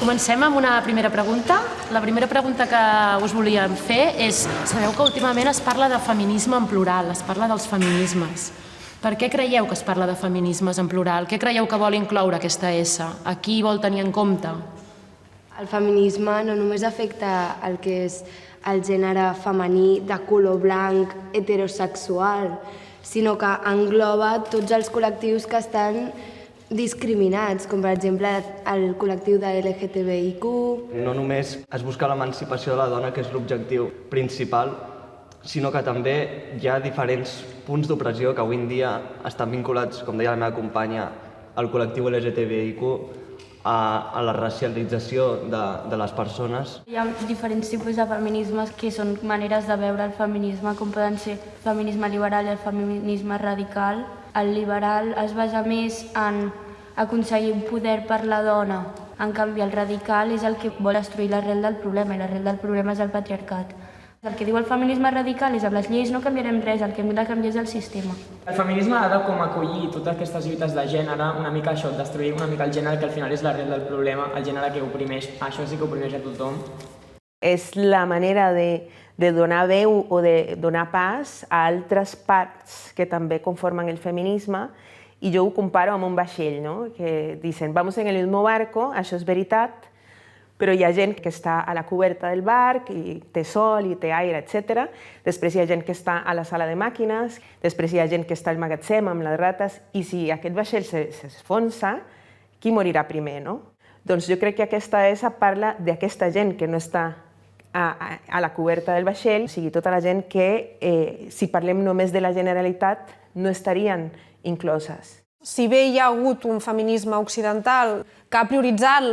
Comencem amb una primera pregunta. La primera pregunta que us volíem fer és, sabeu que últimament es parla de feminisme en plural, es parla dels feminismes. Per què creieu que es parla de feminismes en plural? Què creieu que vol incloure aquesta S? A qui vol tenir en compte? El feminisme no només afecta el que és el gènere femení de color blanc, heterosexual, sinó que engloba tots els col·lectius que estan discriminats, com per exemple el col·lectiu de LGTBIQ. No només es busca l'emancipació de la dona, que és l'objectiu principal, sinó que també hi ha diferents punts d'opressió que avui en dia estan vinculats, com deia la meva companya, al col·lectiu LGTBIQ, a la racialització de les persones. Hi ha diferents tipus de feminismes que són maneres de veure el feminisme, com poden ser el feminisme liberal i el feminisme radical. El liberal es basa més en aconseguir un poder per la dona. En canvi, el radical és el que vol destruir l'arrel del problema, i l'arrel del problema és el patriarcat. El que diu el feminisme radical és amb les lleis no canviarem res, el que hem de canviar és el sistema. El feminisme ha de com acollir totes aquestes lluites de gènere, una mica això, destruir una mica el gènere, que al final és l'arrel del problema, el gènere que oprimeix. Això sí que oprimeix a tothom. És la manera de donar veu o de donar pas a altres parts que també conformen el feminisme, i jo ho comparo amb un vaixell, no? Que dicen, vamos en el mismo barco, això és veritat, però hi ha gent que està a la coberta del barc i té sol i té aire, etc. Després hi ha gent que està a la sala de màquines, després hi ha gent que està al magatzem amb les rates, i si aquest vaixell s'esfonsa, qui morirà primer, no? Doncs jo crec que aquesta ESA parla d'aquesta gent que no està a la coberta del vaixell, o sigui, tota la gent que, si parlem només de la generalitat, no estarien incloses. Si bé hi ha hagut un feminisme occidental que ha prioritzat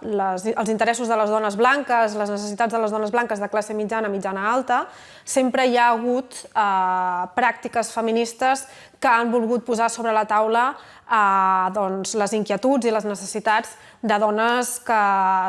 els interessos de les dones blanques, les necessitats de les dones blanques de classe mitjana, mitjana alta, sempre hi ha hagut pràctiques feministes que han volgut posar sobre la taula les inquietuds i les necessitats de dones que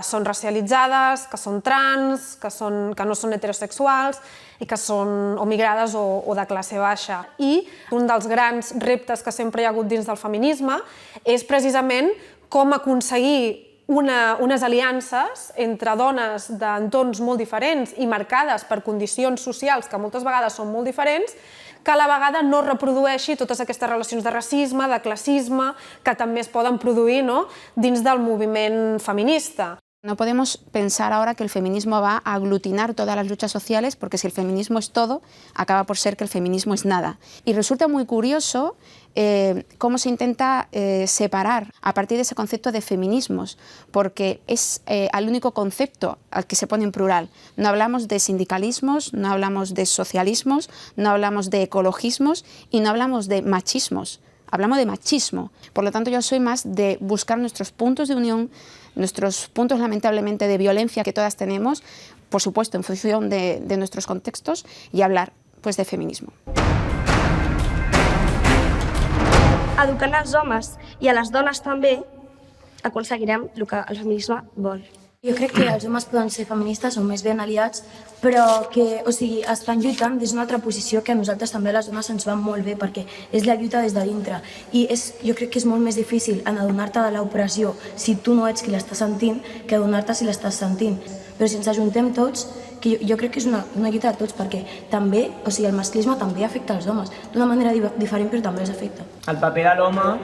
són racialitzades, que són trans, que no són heterosexuals i que són o migrades o de classe baixa. I un dels grans reptes que sempre hi ha hagut dins del feminisme és precisament com aconseguir unes aliances entre dones d'entorns molt diferents i marcades per condicions socials que moltes vegades són molt diferents, que a la vegada no reprodueixi totes aquestes relacions de racisme, de classisme, que també es poden produir dins del moviment feminista. No podemos pensar ahora que el feminismo va a aglutinar todas las luchas sociales, porque si el feminismo es todo, acaba por ser que el feminismo es nada. Y resulta muy curioso cómo se intenta separar a partir de ese concepto de feminismos, porque es el único concepto al que se pone en plural. No hablamos de sindicalismos, no hablamos de socialismos, no hablamos de ecologismos y no hablamos de machismos. Hablamos de machismo. Por lo tanto, yo soy más de buscar nuestros puntos de unión, nuestros puntos lamentablemente de violencia que todas tenemos, por supuesto en función de nuestros contextos, y hablar pues de feminismo. Educant els homes i a les dones també aconseguirem el que el feminisme vol. Jo crec que els homes poden ser feministes o més ben aliats, però que estan lluitant des d'una altra posició que a nosaltres també les dones ens va molt bé, perquè és la lluita des de dintre. I jo crec que és molt més difícil adonar-te de l'opressió si tu no ets qui l'estàs sentint que adonar-te si l'estàs sentint. Però si ens ajuntem tots, que jo crec que és una lluita de tots, perquè també, el masclisme també afecta els homes, d'una manera diferent però també els afecta. El paper de l'home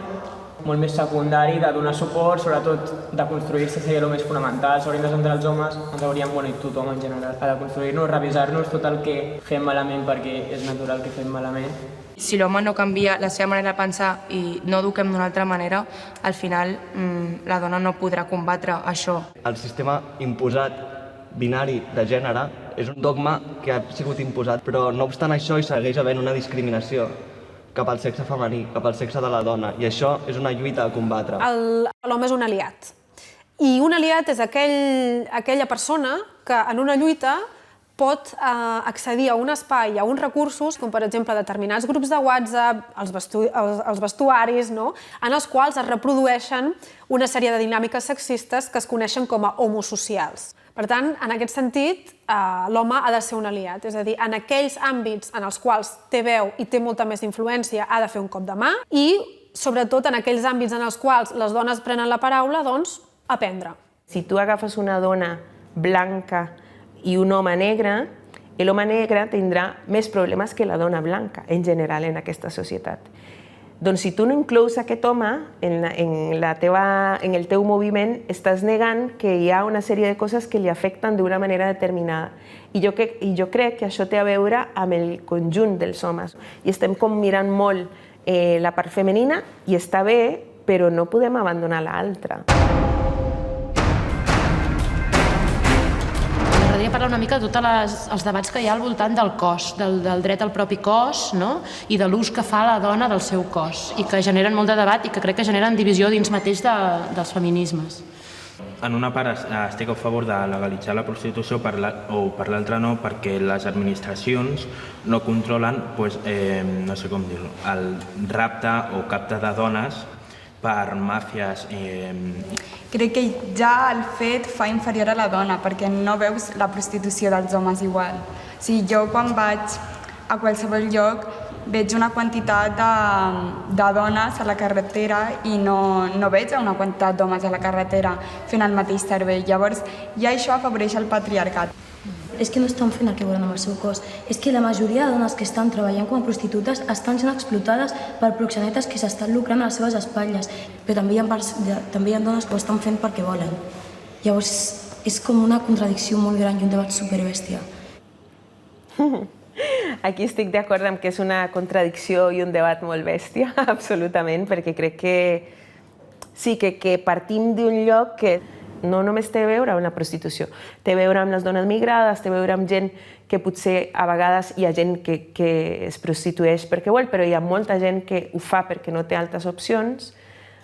molt més secundari, de donar suport, sobretot de construir-se seria el més fonamental. S'haurien de centrar els homes, ens hauríem, i tothom en general, a de construir-nos, revisar-nos tot el que fem malament, perquè és natural que fem malament. Si l'home no canvia la seva manera de pensar i no eduquem d'una altra manera, al final la dona no podrà combatre això. El sistema imposat binari de gènere és un dogma que ha sigut imposat, però no obstant això hi segueix havent una discriminació cap al sexe femení, cap al sexe de la dona, i això és una lluita a combatre. L'home és un aliat, i un aliat és aquella persona que en una lluita pot accedir a un espai, a uns recursos, com per exemple determinats grups de WhatsApp, els vestuaris, en els quals es reprodueixen una sèrie de dinàmiques sexistes que es coneixen com a homosocials. Per tant, en aquest sentit, l'home ha de ser un aliat, és a dir, en aquells àmbits en els quals té veu i té molta més influència ha de fer un cop de mà i, sobretot, en aquells àmbits en els quals les dones prenen la paraula, doncs, Aprendre. Si tu agafes una dona blanca i un home negre, l'home negre tindrà més problemes que la dona blanca, en general, en aquesta societat. Doncs si tu no inclous aquest home en el teu moviment, estàs negant que hi ha una sèrie de coses que li afecten d'una manera determinada. I jo crec que això té a veure amb el conjunt dels homes. I estem com mirant molt la part femenina i està bé, però no podem abandonar l'altra. M'agradaria parlar una mica de tots els debats que hi ha al voltant del cos, del dret al propi cos, no? I de l'ús que fa la dona del seu cos, i que generen molt de debat i que crec que generen divisió dins mateix dels feminismes. En una part estic a favor de legalitzar la prostitució, per l'altra no, perquè les administracions no controlen, no sé com dir-ho, el rapte o capte de dones per màfies. Crec que ja el fet fa inferior a la dona, perquè no veus la prostitució dels homes igual. O sigui, jo quan vaig a qualsevol lloc veig una quantitat de dones a la carretera i no veig una quantitat d'homes a la carretera fent el mateix servei. Llavors, ja això afavoreix el patriarcat. És que no estan fent el que volen amb el seu cos. És que la majoria de dones que estan treballant com a prostitutes estan sent explotades per proxenetes que s'estan lucrant a les seves espatlles. Però també hi ha dones que ho estan fent perquè volen. Llavors, és com una contradicció molt gran i un debat superbèstia. Aquí estic d'acord amb que és una contradicció i un debat molt bèstia, absolutament, perquè crec que sí, que partim d'un lloc que no només té a veure amb la prostitució, té a veure amb les dones migrades, té a veure amb gent que potser a vegades hi ha gent que es prostitueix perquè vol, però hi ha molta gent que ho fa perquè no té altres opcions.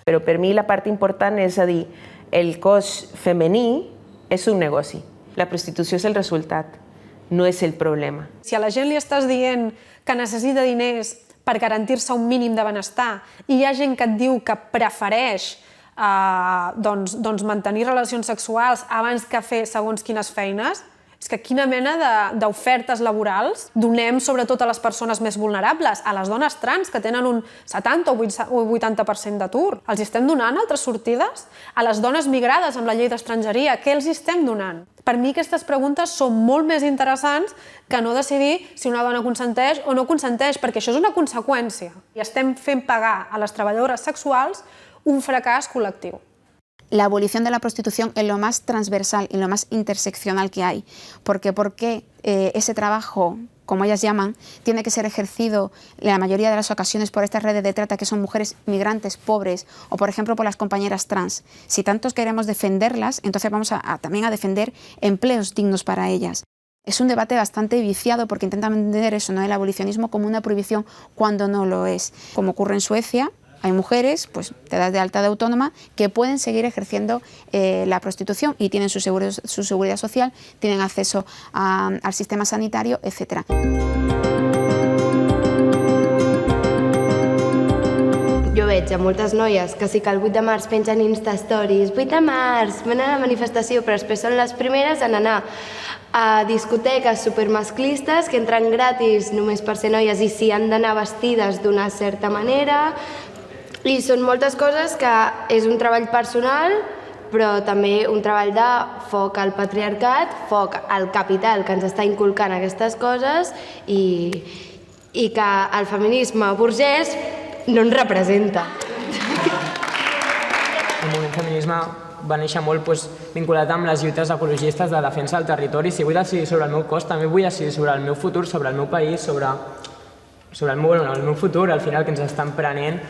Però per mi la part important és a dir, el cos femení és un negoci, la prostitució és el resultat, no és el problema. Si a la gent li estàs dient que necessita diners per garantir-se un mínim de benestar i hi ha gent que et diu que prefereix mantenir relacions sexuals abans que fer segons quines feines, és que quina mena d'ofertes laborals donem sobretot a les persones més vulnerables, a les dones trans que tenen un 70 o 80% d'atur. Els estem donant altres sortides? A les dones migrades amb la llei d'estrangeria, què els estem donant? Per mi aquestes preguntes són molt més interessants que no decidir si una dona consenteix o no consenteix, perquè això és una conseqüència. I estem fent pagar a les treballadores sexuals un fracàs col·lectiu. La abolición de la prostitución es lo más transversal y lo más interseccional que hay. ¿Por qué ese trabajo, como ellas llaman, tiene que ser ejercido en la mayoría de las ocasiones por estas redes de trata que son mujeres migrantes, pobres, o por ejemplo por las compañeras trans? Si tantos queremos defenderlas, entonces vamos también a defender empleos dignos para ellas. Es un debate bastante viciado porque intentan vender eso, ¿no? El abolicionismo como una prohibición cuando no lo es. Como ocurre en Suecia, hay mujeres, pues te das de alta de autónoma, que pueden seguir ejerciendo la prostitución y tienen su seguridad social, tienen acceso al sistema sanitario, etc. Jo veig a moltes noies que sí que el 8 de març pengen Insta-stories, 8 de març, van a la manifestació, però després són les primeres en anar a discoteques supermasclistes que entren gratis només per ser noies i si han d'anar vestides d'una certa manera. I són moltes coses que és un treball personal, però també un treball de foc al patriarcat, foc al capital que ens està inculcant aquestes coses i que el feminisme burgès no ens representa. El moviment feminisme va néixer molt vinculat amb les lluites ecologistes de defensa del territori. Si vull decidir sobre el meu cos, també vull decidir sobre el meu futur, sobre el meu país, sobre el meu futur, al final que ens estan prenent.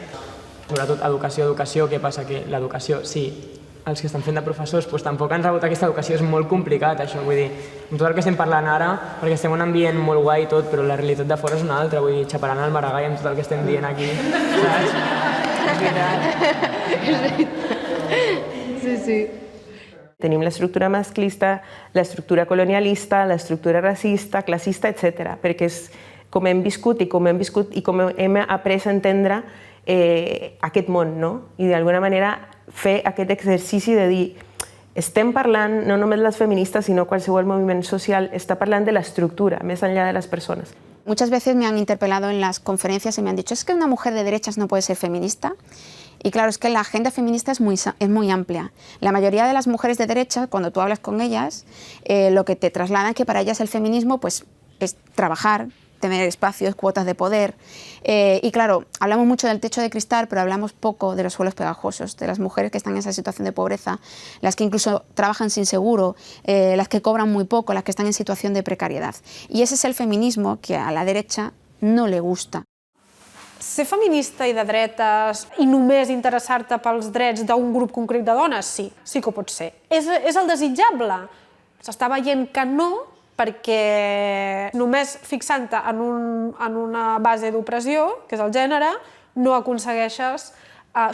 Sobretot educació, què passa? Que l'educació, sí, els que estan fent de professors, tampoc han rebut aquesta educació, és molt complicat això, vull dir, amb tot el que estem parlant ara, perquè estem en un ambient molt guai i tot, però la realitat de fora és una altra, vull dir, xaparant el Maragall amb tot el que estem dient aquí, saps? És veritat. Sí. Tenim l'estructura masclista, l'estructura colonialista, l'estructura racista, classista, etc. Perquè és com hem viscut i com hem après a entendre aquest món, no? I d'alguna manera fer aquest exercici de dir estem parlant, no només les feministes, sinó qualsevol moviment social, està parlant de l'estructura, més enllà de les persones. Muchas veces me han interpelado en las conferencias y me han dicho, ¿es que una mujer de derechas no puede ser feminista? Y claro, es que la agenda feminista es muy amplia. La mayoría de las mujeres de derecha, cuando tú hablas con ellas, lo que te trasladan es que para ellas el feminismo pues, es trabajar, tener espacios, cuotas de poder. Y claro, hablamos mucho del techo de cristal, pero hablamos poco de los suelos pegajosos, de las mujeres que están en esa situación de pobreza, las que incluso trabajan sin seguro, las que cobran muy poco, las que están en situación de precariedad. Y ese es el feminismo que a la derecha no le gusta. Ser feminista i de dretes i només interessar-te pels drets d'un grup concret de dones, sí que ho pot ser. És el desitjable? S'està veient que no, perquè només fixant-te en una base d'opressió, que és el gènere, no aconsegueixes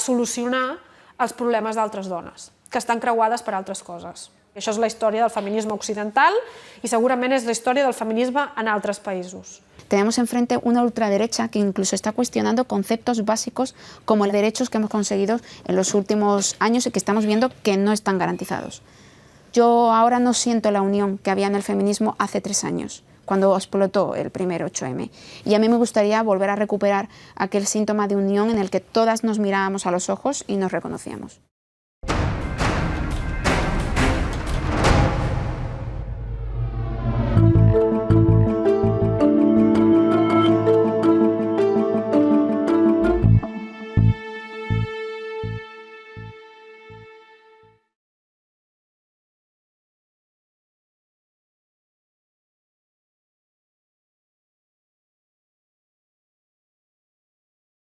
solucionar els problemes d'altres dones, que estan creuades per altres coses. Això és la història del feminisme occidental i segurament és la història del feminisme en altres països. Tenemos enfrente una ultraderecha que incluso está cuestionando conceptos básicos como los derechos que hemos conseguido en los últimos años y que estamos viendo que no están garantizados. Yo ahora no siento la unión que había en el feminismo hace 3 años, cuando explotó el primer 8M. Y a mí me gustaría volver a recuperar aquel síntoma de unión en el que todas nos mirábamos a los ojos y nos reconocíamos.